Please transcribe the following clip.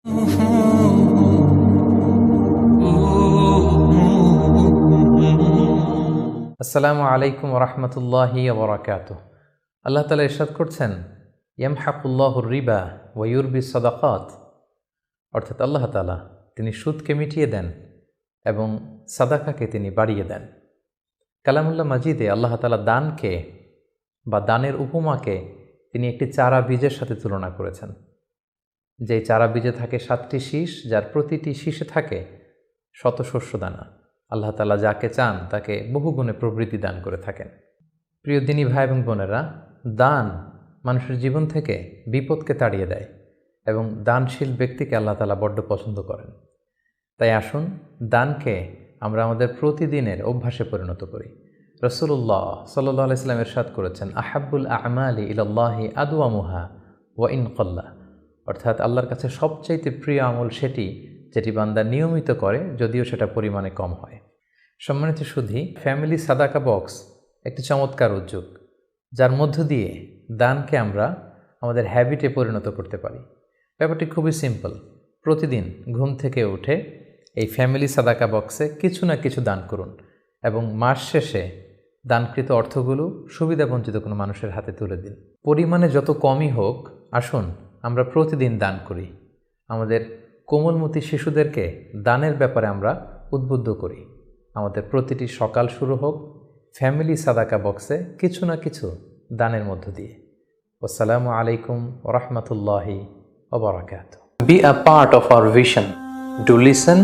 আসসালামু আলাইকুম রহমতুল্লাহি ওবরাকাতুহ। আল্লাহ তাআলা ইরশাদ করছেন, ইয়ামহাকুল্লাহুর রিবা ওয়া ইউরবি সাদাকাত। অর্থাৎ আল্লাহ তাআলা তিনি সুদকে মিটিয়ে দেন এবং সাদাকাকে তিনি বাড়িয়ে দেন। কালামুল্লাহ মাজিদে আল্লাহ তাআলা দানকে বা দানের উপমাকে তিনি একটি চারা বীজের সাথে তুলনা করেছেন। যেই চারা বীজে থাকে 7টি শীষ, যার প্রতিটি শীষে থাকে শত শস্য দানা। আল্লাহ তাআলা যাকে চান তাকে বহুগুণে প্রবৃদ্ধি দান করে থাকেন। প্রিয় দিনী ভাই এবং বোনেরা, দান মানুষের জীবন থেকে বিপদকে তাড়িয়ে দেয় এবং দানশীল ব্যক্তিকে আল্লাহ তাআলা বড্ড পছন্দ করেন। তাই আসুন দানকে আমরা আমাদের প্রতিদিনের অভ্যাসে পরিণত করি। রাসূলুল্লাহ সাল্লাল্লাহু আলাইহি ওয়াসাল্লাম ইরশাদ করেছেন, আহাব্বুল আ'মালি ইলাল্লাহি আদওয়ামুহা ওয়া ইন ক্বাল্লা। অর্থাৎ আল্লাহর কাছে সবচাইতে প্রিয় আমল সেটি যেটি বান্দা নিয়মিত করে, যদিও সেটা পরিমাণে কম হয়। সম্মানিত সুধী, ফ্যামিলি সাদাকা বক্স একটি চমৎকার উদ্যোগ, যার মধ্য দিয়ে দানকে আমরা আমাদের হ্যাবিটে পরিণত করতে পারি। ব্যাপারটি খুবই সিম্পল। প্রতিদিন ঘুম থেকে উঠে এই ফ্যামিলি সাদাকা বক্সে কিছু না কিছু দান করুন এবং মাস শেষে দানকৃত অর্থগুলো সুবিধাবঞ্চিত কোনো মানুষের হাতে তুলে দিন। পরিমাণে যত কমই হোক, আসুন আমরা প্রতিদিন দান করি। আমাদের কোমলমতি শিশুদেরকে দানের ব্যাপারে আমরা উদ্বুদ্ধ করি। আমাদের প্রতিটি সকাল শুরু হোক ফ্যামিলি সাদাকা বক্সে কিছু না কিছু দানের মধ্য দিয়ে। আসসালামু আলাইকুম ওয়া রাহমাতুল্লাহি ওয়া বারাকাতুহু। Be a part of our vision. Do listen,